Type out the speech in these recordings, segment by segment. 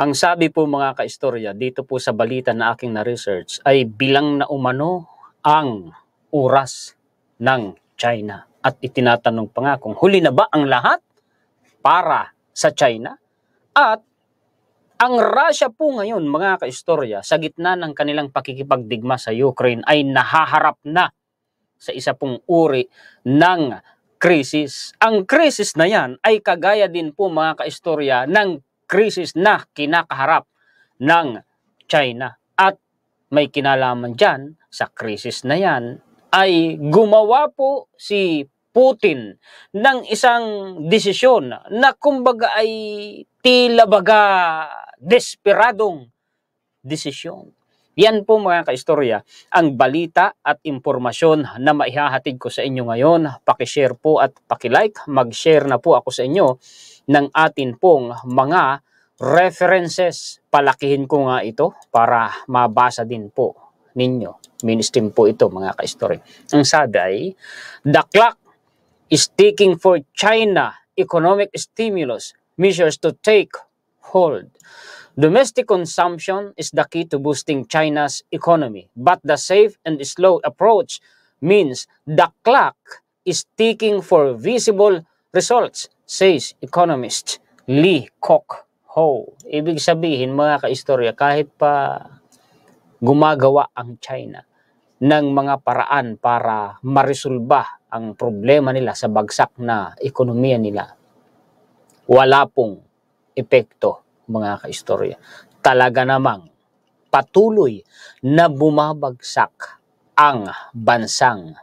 Ang sabi po mga kaistorya, dito po sa balita na aking na-research ay bilang na umano ang oras ng China. At itinatanong pa nga kung huli na ba ang lahat para sa China? At ang Russia po ngayon mga kaistorya, sa gitna ng kanilang pakikipagdigma sa Ukraine ay nahaharap na sa isa pong uri ng krisis. Ang krisis na yan ay kagaya din po mga kaistorya ng krisis na kinakaharap ng China. At may kinalaman dyan sa krisis na yan ay gumawa po si Putin ng isang desisyon na kumbaga ay tila baga desperadong desisyon. Yan po mga kaistorya ang balita at impormasyon na maihahatid ko sa inyo ngayon. Pakishare po at pakilike, mag-share na po ako sa inyo ng atin pong mga references. Palakihin ko nga ito para mabasa din po ninyo. Mainstream po ito mga kaistorya. Ang sabi ay, the clock is ticking for China economic stimulus measures to take hold. Domestic consumption is the key to boosting China's economy, but the safe and slow approach means the clock is ticking for visible results, says economist Lee Kok-ho. Ibig sabihin mga kaistorya, kahit pa gumagawa ang China ng mga paraan para maresolba ang problema nila sa bagsak na ekonomiya nila, wala pong epekto mga kaistorya. Talaga namang patuloy na bumabagsak ang bansang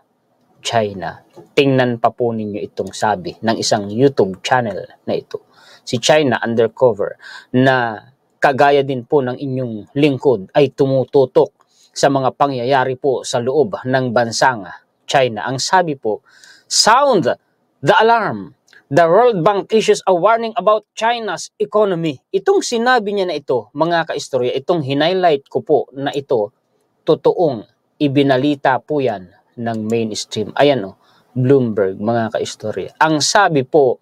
China. Tingnan pa po ninyo itong sabi ng isang YouTube channel na ito. Si China Undercover na kagaya din po ng inyong lingkod ay tumututok sa mga pangyayari po sa loob ng bansang China. Ang sabi po, sound the alarm. The World Bank issues a warning about China's economy. Itong sinabi niya na ito, mga kaistorya, itong hinighlight ko po na ito, totoong ibinalita po yan ng mainstream. Ayan o, Bloomberg, mga kaistorya. Ang sabi po,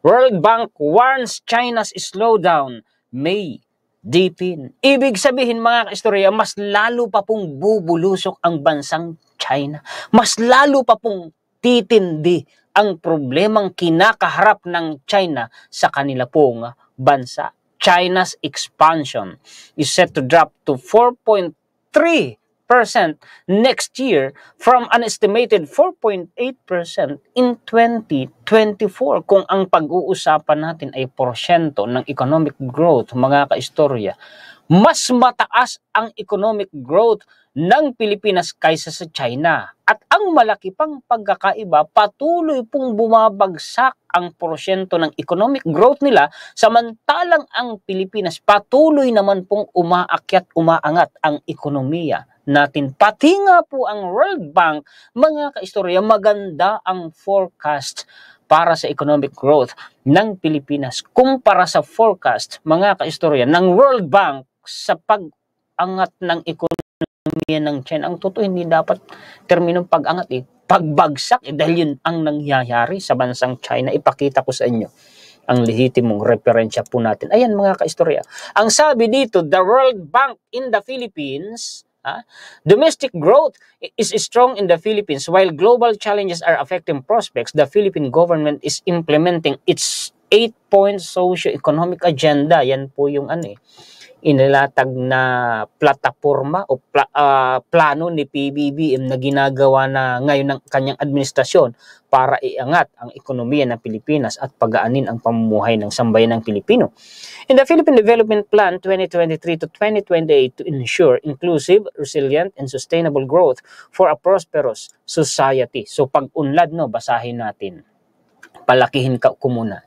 World Bank warns China's slowdown may deepen. Ibig sabihin mga kaistorya, mas lalo pa pong bubulusok ang bansang China. Mas lalo pa pong titindi ang problemang kinakaharap ng China sa kanila pong bansa. China's expansion is set to drop to 4.3% next year from an estimated 4.8% in 2024. Kung ang pag-uusapan natin ay porsyento ng economic growth, mga kaistorya, mas mataas ang economic growth ng Pilipinas kaysa sa China. At ang malaki pang pagkakaiba, patuloy pong bumabagsak ang porsyento ng economic growth nila, samantalang ang Pilipinas patuloy naman pong umaakyat, umaangat ang ekonomiya natin. Pati nga po ang World Bank, mga kaistorya, maganda ang forecast para sa economic growth ng Pilipinas kumpara sa forecast, mga kaistorya, ng World Bank sa pag-angat ng ekonomiya ng China. Ang totoo, hindi dapat terminong pag-angat pagbagsak dahil yun ang nangyayari sa bansang China. Ipakita ko sa inyo ang lehitimong referensya po natin. Ayan mga kaistorya. Ang sabi dito, the World Bank in the Philippines, domestic growth is strong in the Philippines while global challenges are affecting prospects. The Philippine government is implementing its 8-point socio-economic agenda. Yan po yung inilatag na plataforma o plano ni PBBM na ginagawa na ngayon ng kanyang administrasyon para iangat ang ekonomiya ng Pilipinas at pagaanin ang pamumuhay ng sambayanang Pilipino. In the Philippine Development Plan 2023 to 2028 to ensure inclusive, resilient, and sustainable growth for a prosperous society. So pag-unlad, basahin natin. Palakihin ko muna.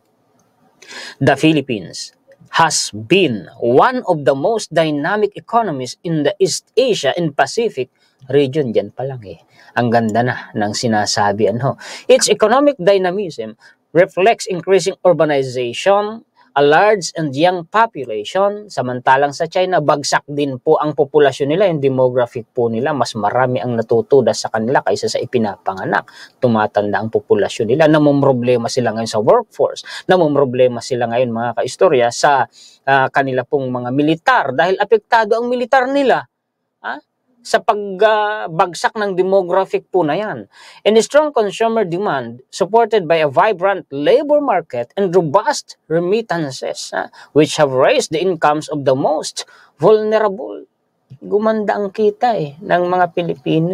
The Philippines has been one of the most dynamic economies in the East Asia and Pacific region. Diyan pa lang ang ganda na ng sinasabi. Its economic dynamism reflects increasing urbanization, a large and young population, samantalang sa China, bagsak din po ang populasyon nila, yung demographic po nila, mas marami ang natutuda sa kanila kaysa sa ipinapanganak. Tumatanda ang populasyon nila, namumroblema sila ngayon sa workforce, namumroblema sila ngayon mga kaistorya sa kanila pong mga militar, dahil apektado ang militar nila sa pagbagsak ng demographic po na yan. And a strong consumer demand supported by a vibrant labor market and robust remittances which have raised the incomes of the most vulnerable. Gumanda ang kita ng mga Pilipino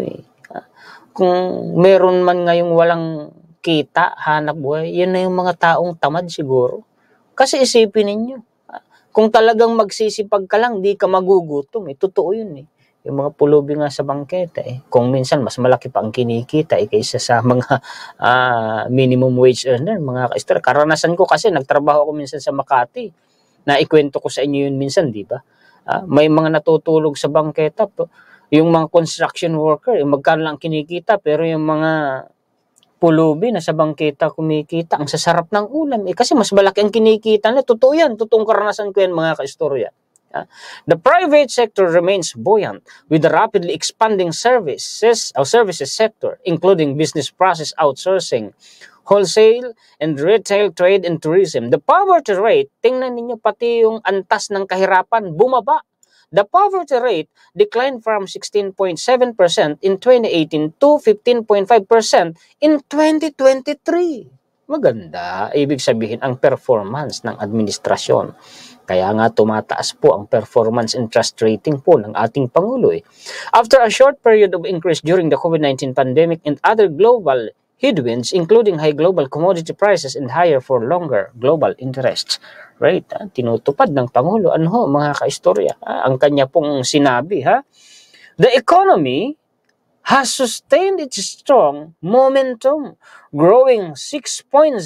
Kung meron man ngayong walang kita, hanap buhay, yun na yung mga taong tamad siguro. Kasi isipin ninyo, kung talagang magsisipag ka lang, di ka magugutom. Totoo yun Yung mga pulubi nga sa bangketa kung minsan mas malaki pa ang kinikita kaysa sa mga minimum wage earner, mga kaistorya. Karanasan ko kasi nagtrabaho ako minsan sa Makati. Naikwento ko sa inyo yun minsan, di ba? May mga natutulog sa bangketa. Yung mga construction worker, magkano lang kinikita, pero yung mga pulubi na sa bangketa kumikita, ang sasarap ng ulam kasi mas malaki ang kinikita nila. Totoo yan, totoong karanasan ko yan mga kaistorya. The private sector remains buoyant with the rapidly expanding services sector, including business process outsourcing, wholesale and retail trade and tourism. The poverty rate, tingnan ninyo pati yung antas ng kahirapan, bumaba. The poverty rate declined from 16.7% in 2018 to 15.5% in 2023. Maganda, ibig sabihin ang performance ng administrasyon. Kaya nga tumataas po ang performance and trust rating po ng ating Pangulo After a short period of increase during the COVID-19 pandemic and other global headwinds, including high global commodity prices and higher for longer global interest rate, tinutupad ng Pangulo. Ano mga kaistorya? Ang kanya pong sinabi, The economy has sustained its strong momentum, growing 6.0%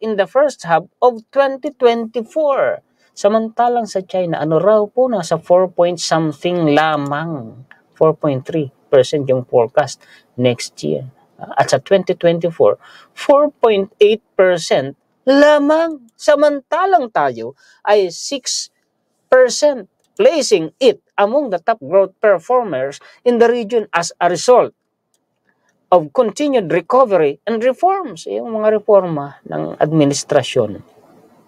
in the first half of 2024. Samantalang sa China, ano raw po, nasa 4 point something lamang, 4.3% yung forecast next year. At sa 2024, 4.8% lamang. Samantalang tayo ay 6%, placing it among the top growth performers in the region as a result of continued recovery and reforms. Yung mga reforma ng administrasyon.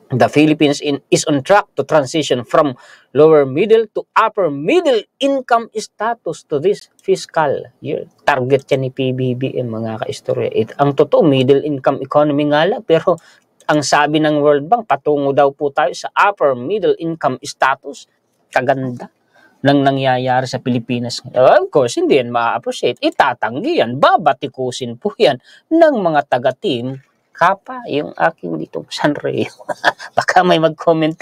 The Philippines is on track to transition from lower middle to upper middle income status to this fiscal year. Target yan ni PBBM mga kaistorya. Ang totoo, middle income economy nga lang, pero ang sabi ng World Bank, patungo daw po tayo sa upper middle income status. Kaganda ng nangyayari sa Pilipinas. Of course, hindi yan ma-appreciate. Itatanggi yan, babatikusin po yan ng mga taga-team Kapa, yung aking ditong Sanreo. Baka may mag-comment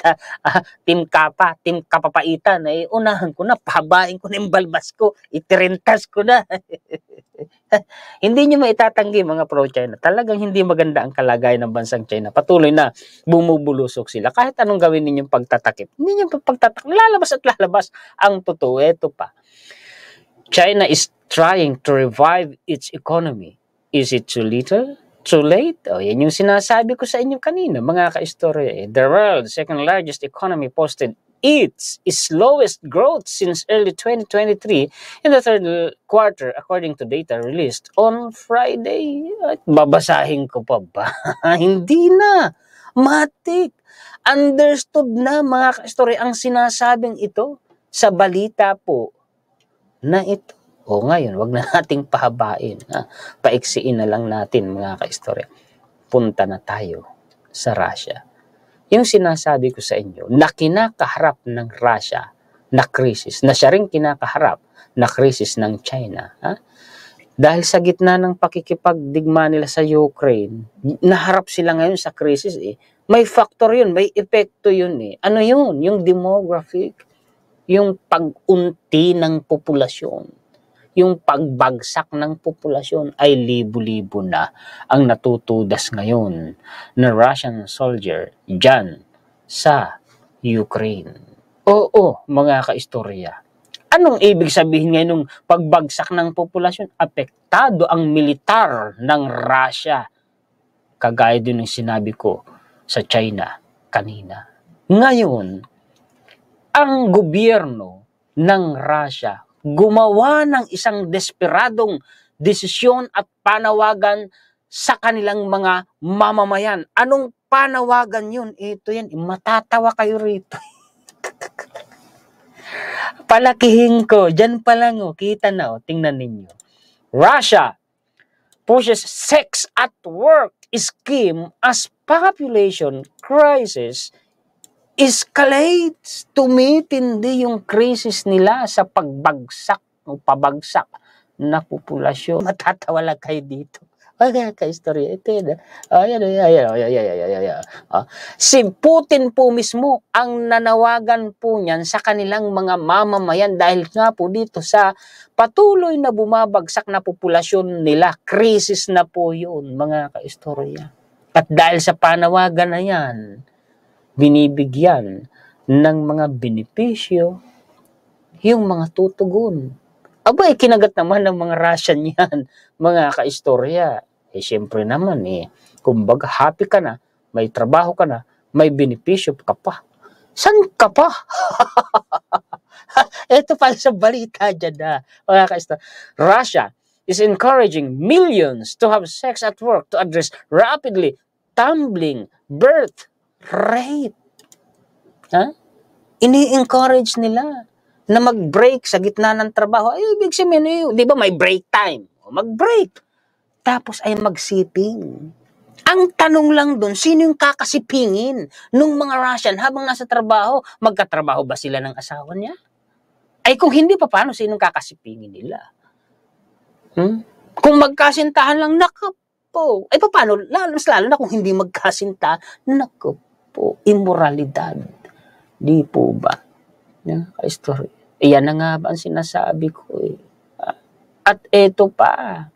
Team Kapa, Team Kapapaitan, unahan ko na, pahabain ko na yung balbas ko, itirintas ko na. Hindi nyo maitatanggi mga pro-China. Talagang hindi maganda ang kalagayan ng bansang China. Patuloy na bumubulusok sila. Kahit anong gawin ninyong pagtatakip, hindi nyo pagtatakip, lalabas at lalabas. Ang totoo, ito pa. China is trying to revive its economy. Is it too little? Too late? Yan yung sinasabi ko sa inyo kanina, mga kaistorya. The world's second largest economy posted its slowest growth since early 2023 in the third quarter, according to data released on Friday. At babasahin ko pa ba? Hindi na. Matik. Understood na mga kaistorya ang sinasabing ito sa balita po na ito. Ngayon, wag na nating pahabain. Paiksiin na lang natin mga kaistorya. Punta na tayo sa Russia. Yung sinasabi ko sa inyo na kinakaharap ng Russia na krisis, na siya rin kinakaharap na krisis ng China. Dahil sa gitna ng pakikipagdigma nila sa Ukraine, naharap sila ngayon sa krisis. May factor yun, may epekto yun. Ano yun? Yung demographic, yung pag-unti ng populasyon. Yung pagbagsak ng populasyon ay libo-libo na ang natutudas ngayon na Russian soldier dyan sa Ukraine. Oo, mga kaistorya. Anong ibig sabihin ngayon ng pagbagsak ng populasyon? Apektado ang militar ng Russia. Kagaya din ng sinabi ko sa China kanina. Ngayon, ang gobyerno ng Russia gumawa ng isang desperadong desisyon at panawagan sa kanilang mga mamamayan. Anong panawagan yun? Ito yan, matatawa kayo rito. Palakihin ko, dyan pa lang, kita na, tingnan ninyo. Russia pushes sex at work scheme as population crisis escalates. Tumitindi yung krisis nila sa pagbagsak o pabagsak na populasyon. Matatawa lang kayo dito. Okay, ka-istorya. Ito yun. Si Putin po mismo ang nanawagan po niyan sa kanilang mga mamamayan dahil nga po dito sa patuloy na bumabagsak na populasyon nila. Krisis na po yun, mga ka-istorya. At dahil sa panawagan na yan, binibigyan ng mga benepisyo yung mga tutugon. Abay, kinagat naman ng mga Russian yan, mga ka-istorya. Siyempre naman, kumbaga happy ka na, may trabaho ka na, may benepisyo ka pa. San ka pa? Ito pa sa balita dyan na, mga ka-istorya. Russia is encouraging millions to have sex at work to address rapidly tumbling birth rate. Ini-encourage nila na mag-break sa gitna ng trabaho. Ay, ibig sabihin, di ba may break time? Mag-break. Tapos ay magsiping. Ang tanong lang doon, sino yung kakasipingin nung mga Russian habang nasa trabaho? Magkatrabaho ba sila ng asawa niya? Ay kung hindi pa, paano sinong kakasipingin nila? Kung magkasintahan lang, naku po. Ay paano? Mas lalo na kung hindi magkasinta, naku po, immoralidad. Di po ba? Ka-istorya. Iyan na nga ba ang sinasabi ko At eto pa,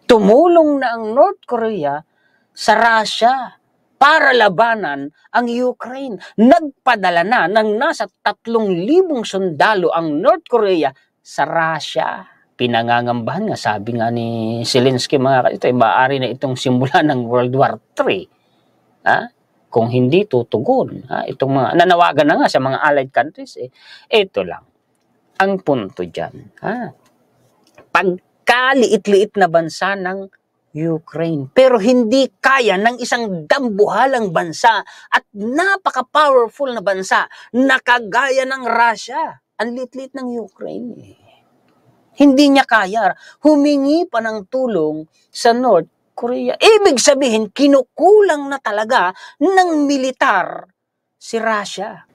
tumulong na ang North Korea sa Russia para labanan ang Ukraine. Nagpadala na ng nasa 3,000 sundalo ang North Korea sa Russia. Pinangangambahan nga, sabi nga ni Zelensky, ito ay maaari na itong simula ng World War III. Kung hindi tutugon, itong mga nanawagan na nga sa mga allied countries, ito lang ang punto dyan. Pagkaliit-liit na bansa ng Ukraine, pero hindi kaya ng isang dambuhalang bansa at napaka-powerful na bansa na kagaya ng Russia. Ang liit-liit ng Ukraine. Hindi niya kaya. Humingi pa ng tulong sa North Korea. Ibig sabihin, kinukulang na talaga ng militar si Russia.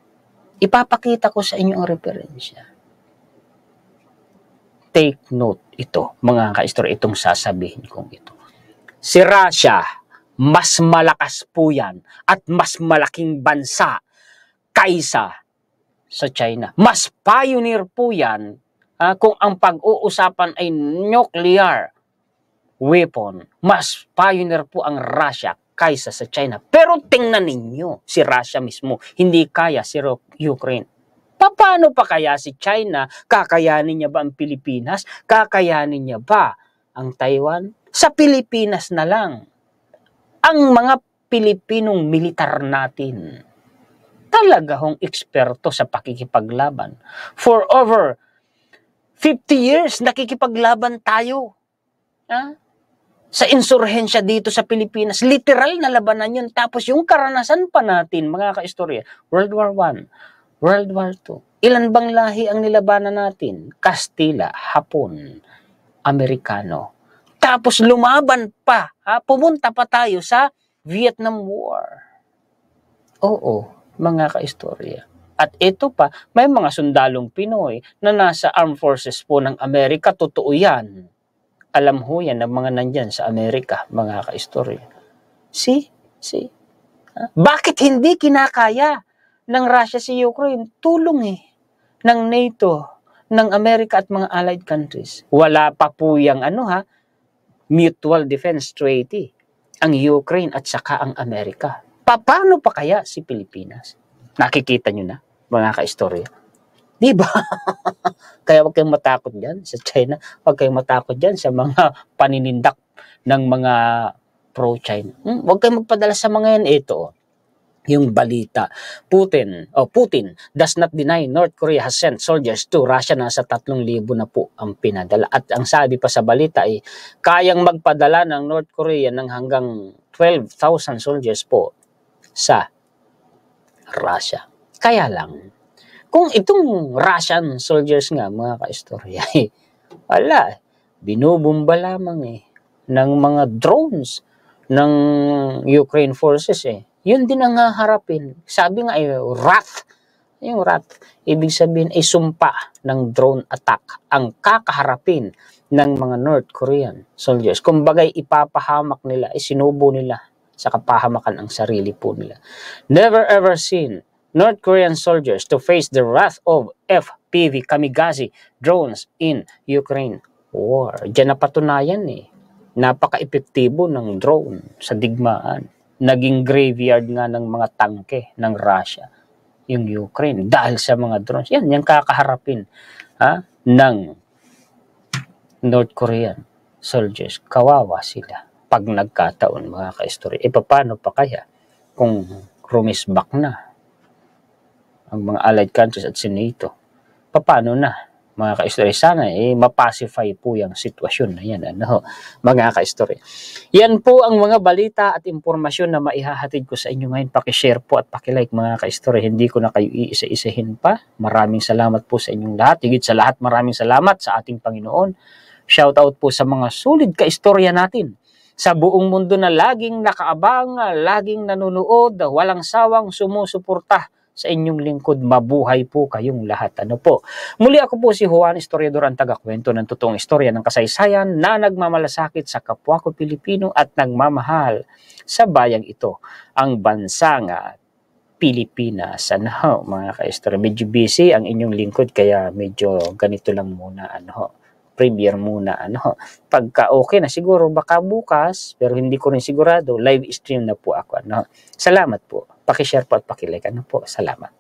Ipapakita ko sa inyo ang referensya. Take note ito, mga ka-istorya, itong sasabihin kong ito. Si Russia, mas malakas po yan at mas malaking bansa kaysa sa China. Mas pioneer po yan kung ang pag-uusapan ay nuclear weapon. Mas pioneer po ang Russia kaysa sa China. Pero tingnan ninyo, si Russia mismo, hindi kaya si Ukraine. Paano pa kaya si China? Kakayanin niya ba ang Pilipinas? Kakayanin niya ba ang Taiwan? Sa Pilipinas na lang. Ang mga Pilipinong militar natin, talaga hong eksperto sa pakikipaglaban. For over 50 years, nakikipaglaban tayo. Sa insurhensya dito sa Pilipinas. Literal na labanan yun. Tapos yung karanasan pa natin, mga ka-istorya, World War I, World War II. Ilan bang lahi ang nilabanan natin? Kastila, Hapon, Amerikano. Tapos lumaban pa. Pumunta pa tayo sa Vietnam War. Oo, mga ka-istorya. At ito pa, may mga sundalong Pinoy na nasa armed forces po ng Amerika. Totoo yan. Alam ho yan ng mga nandyan sa Amerika, mga ka-istorya. See? Bakit hindi kinakaya ng Russia si Ukraine? Tulong ng NATO, ng Amerika at mga allied countries. Wala pa po yung Mutual Defense Treaty, ang Ukraine at saka ang Amerika. Paano pa kaya si Pilipinas? Nakikita nyo na, mga ka-istorya. Diba? Kaya huwag kayong matakot dyan sa China. Huwag kayong matakot dyan sa mga paninindak ng mga pro-China. Huwag kayong magpadala sa mga yan. Ito. yung balita. Putin does not deny North Korea has sent soldiers to Russia. Nasa 3,000 na po ang pinadala. At ang sabi pa sa balita ay kayang magpadala ng North Korea ng hanggang 12,000 soldiers po sa Russia. Kaya lang, kung itong Russian soldiers nga mga kaistorya, wala, binubomba lamang ng mga drones ng Ukraine forces Yun din ang haharapin. Sabi nga wrath. Yung wrath, ibig sabihin ay sumpa ng drone attack ang kakaharapin ng mga North Korean soldiers. Kumbagay ipapahamak nila, sinubo nila sa kapahamakan ang sarili po nila. Never ever seen North Korean soldiers to face the wrath of FPV kamikaze drones in Ukraine war. Diyan napatunayan napaka-epektibo ng drone sa digmaan. Naging graveyard nga ng mga tangke ng Russia yung Ukraine dahil sa mga drones. Yan kakaharapin ng North Korean soldiers. Kawawa sila pag nagkataon mga kaistorya. Paano pa kaya kung rumisbak na ang mga allied countries at NATO? Paano na mga kaistorya? Sana mapacify po yung sitwasyon na yan mga kaistorya. Yan po ang mga balita at impormasyon na maihahatid ko sa inyo ngayon. Pakishare po at pakilike mga kaistorya. Hindi ko na kayo iisa-isahin pa. Maraming salamat po sa inyong lahat. Higit sa lahat, maraming salamat sa ating Panginoon. Shout out po sa mga sulit kaistorya natin sa buong mundo na laging nakaabang, laging nanonood, walang sawang sumusuporta sa inyong lingkod. Mabuhay po kayong lahat. Muli ako po si Juan Historiador, ang tagakwento ng totoong istorya ng kasaysayan na nagmamalasakit sa kapwa ko Pilipino at nagmamahal sa bayang ito, ang bansang Pilipinas. Mga kaistorya, medyo busy ang inyong lingkod kaya medyo ganito lang muna premiere muna pagka okay na siguro baka bukas, pero hindi ko rin sigurado, live stream na po ako Salamat po. Paki-share po at paki-like. Salamat.